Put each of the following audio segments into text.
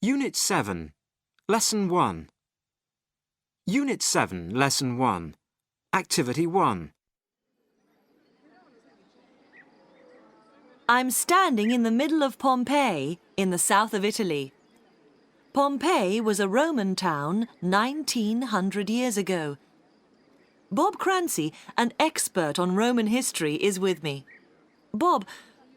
Unit 7, Lesson 1. Unit 7, Lesson 1. Activity 1. I'm standing in the middle of Pompeii, in the south of Italy. Pompeii was a Roman town 1900 years ago. Bob Crancy, an expert on Roman history, is with me. Bob,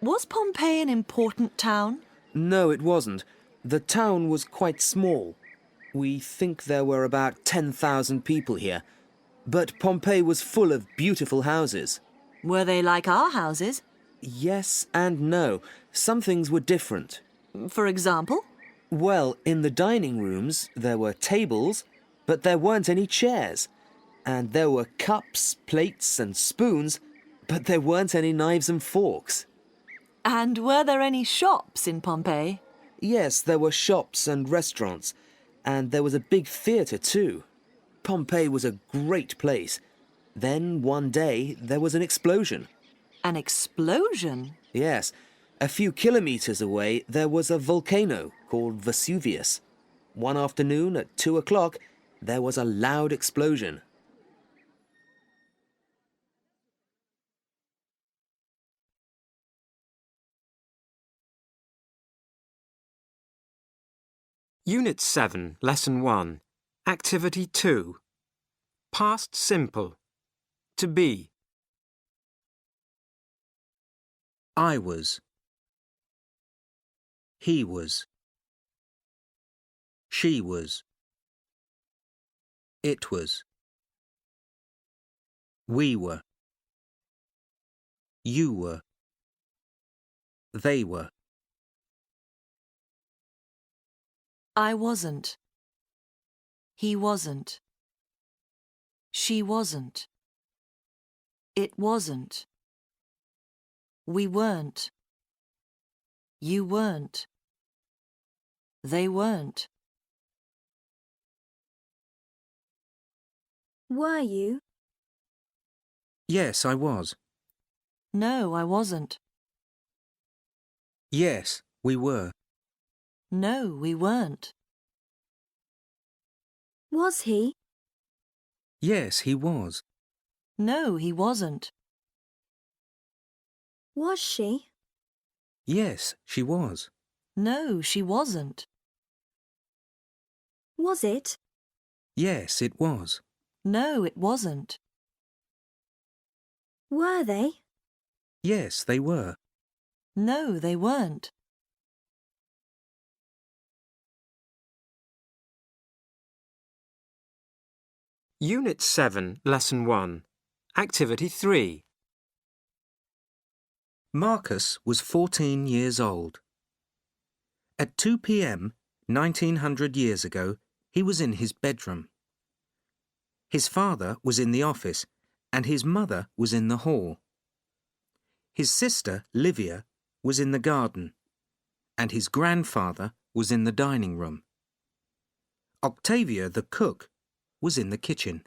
was Pompeii an important town? No, it wasn't. The town was quite small. We think there were about 10,000 people here. But Pompeii was full of beautiful houses. Were they like our houses? Yes and no. Some things were different. For example? Well, in the dining rooms, there were tables, but there weren't any chairs. And there were cups, plates and spoons, but there weren't any knives and forks. And were there any shops in Pompeii? Yes, there were shops and restaurants, and there was a big theatre too. Pompeii was a great place. Then, one day, there was an explosion. An explosion? Yes. A few kilometres away, there was a volcano called Vesuvius. One afternoon at 2 o'clock, there was a loud explosion. Unit 7, Lesson 1. Activity 2. Past simple. To be. I was. He was. She was. It was. We were. You were. They were. I wasn't. He wasn't. She wasn't. It wasn't. We weren't. You weren't. They weren't. Were you? Yes, I was. No, I wasn't. Yes, we were. No, we weren't. Was he? Yes, he was. No, he wasn't. Was she? Yes, she was. No, she wasn't. Was it? Yes, it was. No, it wasn't. Were they? Yes, they were. No, they weren't. Unit 7, Lesson 1. Activity 3. Marcus was 14 years old. At 2 p.m., 1900 years ago, he was in his bedroom. His father was in the office, and his mother was in the hall. His sister, Livia, was in the garden, and his grandfather was in the dining room. Octavia, the cook, was in the kitchen.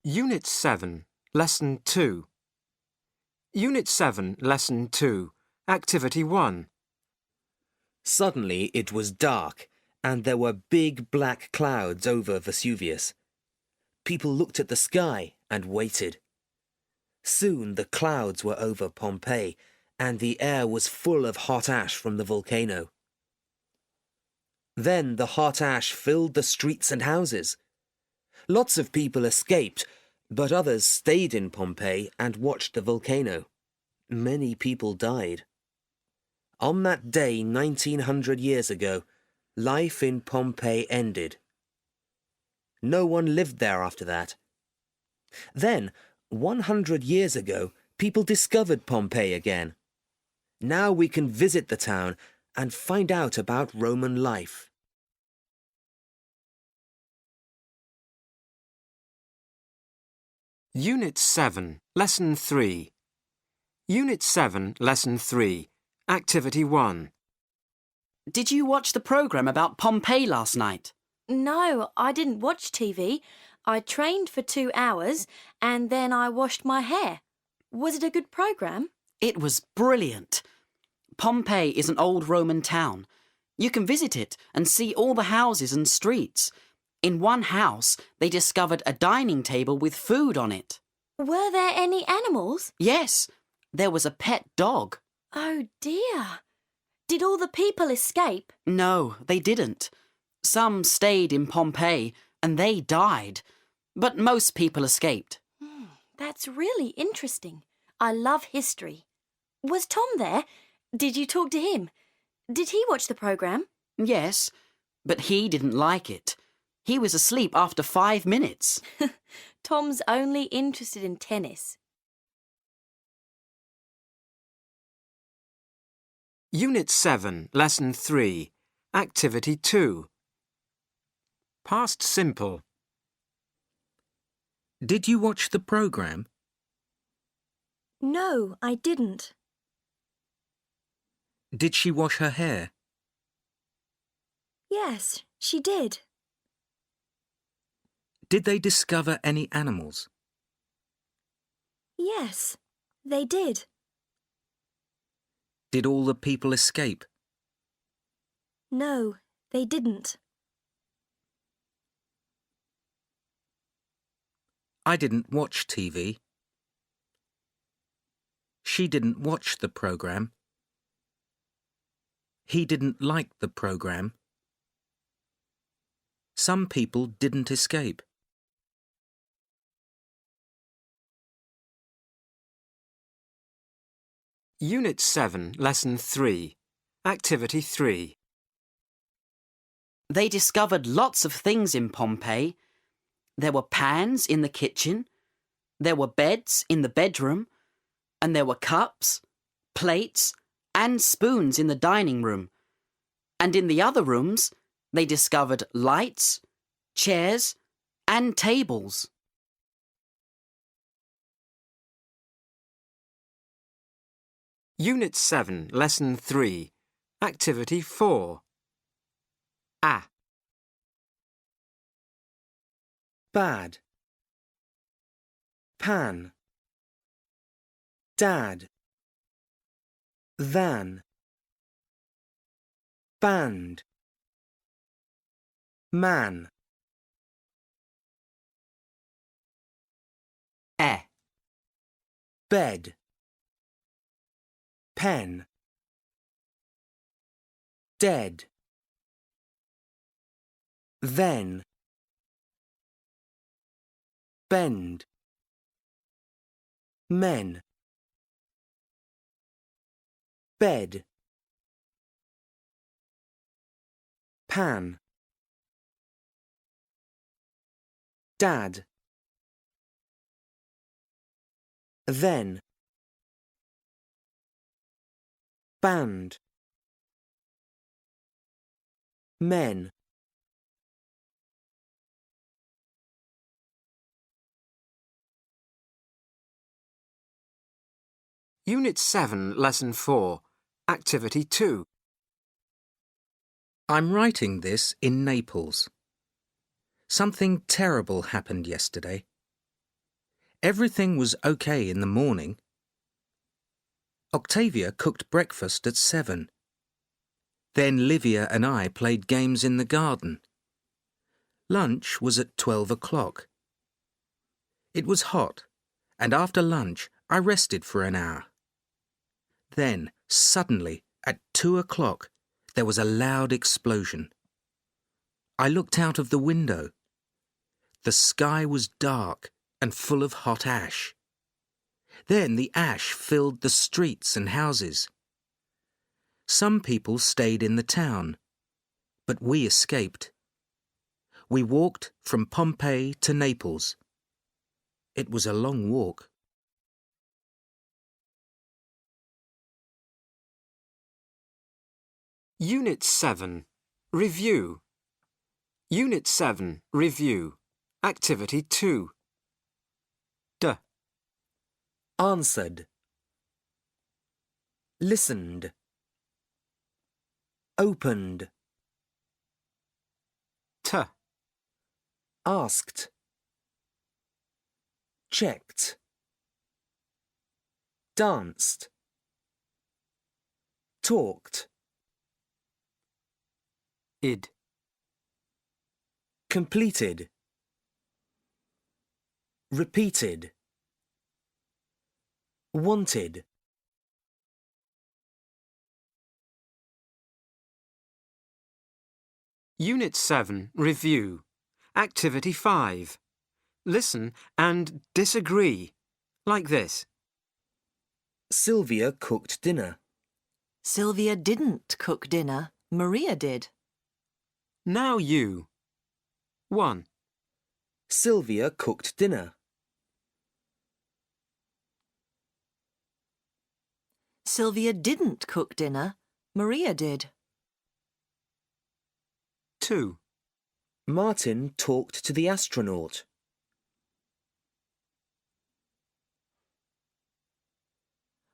Unit 7, Lesson 2. Unit 7, Lesson 2. Activity 1. Suddenly it was dark, and there were big black clouds over Vesuvius. People looked at the sky and waited. Soon the clouds were over Pompeii, and the air was full of hot ash from the volcano. Then the hot ash filled the streets and houses. Lots of people escaped, but others stayed in Pompeii and watched the volcano. Many people died. On that day 1900 years ago, life in Pompeii ended. No one lived there after that. Then, 100 years ago, people discovered Pompeii again. Now we can visit the town and find out about Roman life. Unit 7, Lesson 3. Unit 7, Lesson 3. Activity 1. Did you watch the programme about Pompeii last night? No, I didn't watch TV. I trained for 2 hours and then I washed my hair. Was it a good programme? It was brilliant. Pompeii is an old Roman town. You can visit it and see all the houses and streets. In one house, they discovered a dining table with food on it. Were there any animals? Yes, there was a pet dog. Oh dear. Did all the people escape? No, they didn't. Some stayed in Pompeii and they died, but most people escaped. That's really interesting. I love history. Was Tom there? Did you talk to him? Did he watch the programme? Yes, but he didn't like it. He was asleep after 5 minutes. Tom's only interested in tennis. Unit 7, Lesson 3, Activity 2. Past simple. Did you watch the programme? No, I didn't. Did she wash her hair? Yes, she did. Did they discover any animals? Yes, they did. Did all the people escape? No, they didn't. I didn't watch TV. She didn't watch the programme. He didn't like the programme. Some people didn't escape. Unit 7, Lesson 3, Activity 3. They discovered lots of things in Pompeii. There were pans in the kitchen, there were beds in the bedroom, and there were cups, plates, and spoons in the dining room. And in the other rooms, they discovered lights, chairs, and tables. Unit 7, Lesson 3, Activity 4. A. Bad. Pan. Dad. Van. Band. Man. E. Bed. Pen. Dead. Then. Bend. Men. Bed. Pan. Dad. Then. Band. Men. Unit 7, Lesson 4, Activity 2. I'm writing this in Naples. Something terrible happened yesterday. Everything was okay in the morning. Octavia cooked breakfast at 7. Then Livia and I played games in the garden. Lunch was at 12 o'clock. It was hot, and after lunch I rested for an hour. Then, suddenly, at 2 o'clock, there was a loud explosion. I looked out of the window. The sky was dark and full of hot ash. Then the ash filled the streets and houses. Some people stayed in the town, but we escaped. We walked from Pompeii to Naples. It was a long walk. Unit 7, Review. Unit 7, Review. Activity 2. D. Answered. Listened. Opened. T. Asked. Checked. Danced. talked, id, completed, repeated, wanted. Unit 7, Review. Activity 5. Listen and disagree. Like this. Sylvia cooked dinner. Sylvia didn't cook dinner. Maria did. Now you. 1. Sylvia cooked dinner. Sylvia didn't cook dinner. Maria did. 2. Martin talked to the astronaut.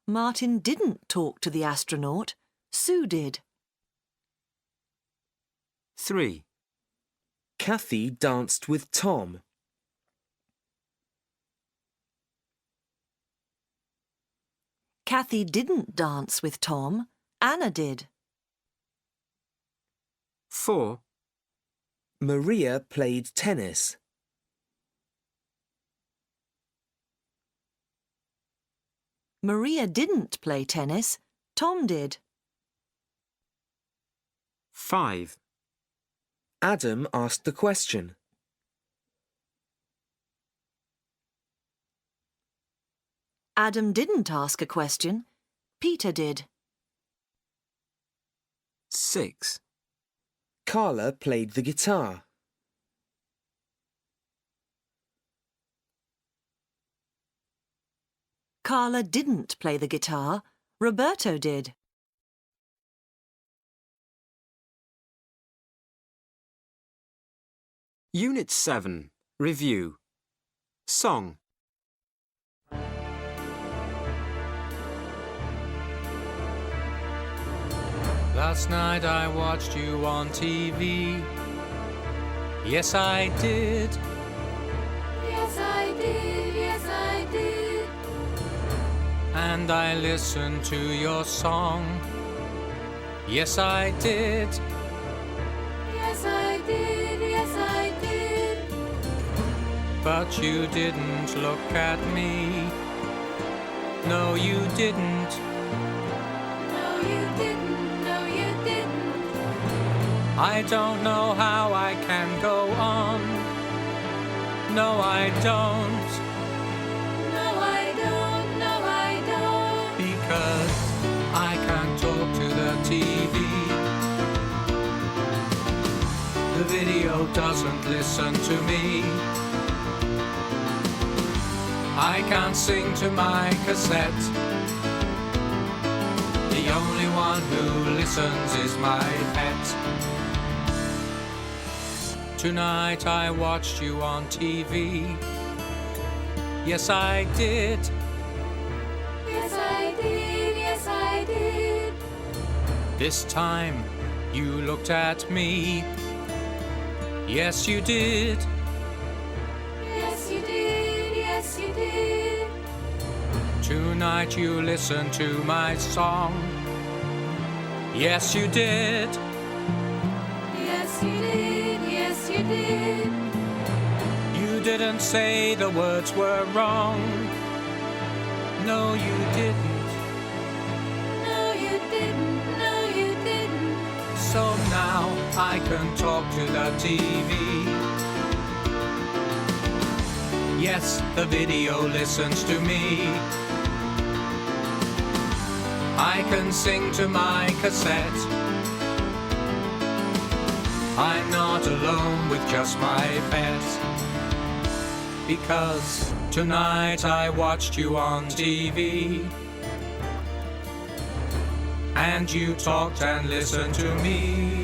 Martin didn't talk to the astronaut. Sue did. 3. Kathy danced with Tom. Kathy didn't dance with Tom. Anna did. 4. Maria played tennis. Maria didn't play tennis. Tom did. 5. Adam asked the question. Adam didn't ask a question. Peter did. 6. Carla played the guitar. Carla didn't play the guitar. Roberto did. Unit 7, Review. Song. Last night I watched you on TV. Yes, I did. Yes, I did. Yes, I did. And I listened to your song. Yes, I did. Yes, I did. Yes, I did. But you didn't look at me. No, you didn't. No, you didn't. No, you didn't. I don't know how I can go on. No, I don't. No, I don't. No, I don't. Because I can't talk to the TV. The video doesn't listen to me. I can't sing to my cassette. The only one who listens is my pet. Tonight I watched you on TV. Yes, I did. Yes, I did. Yes, I did. This time you looked at me. Yes, you did. Yes, you did. Yes, you did. Tonight you listened to my song. Yes, you did. Yes, you did. Yes, you did. You didn't say the words were wrong. No, you didn't. No, you didn't. No, you didn't. So now I can talk to the TV. Yes, the video listens to me. I can sing to my cassette. I'm not alone with just my pet. Because tonight I watched you on TV. And you talked and listened to me.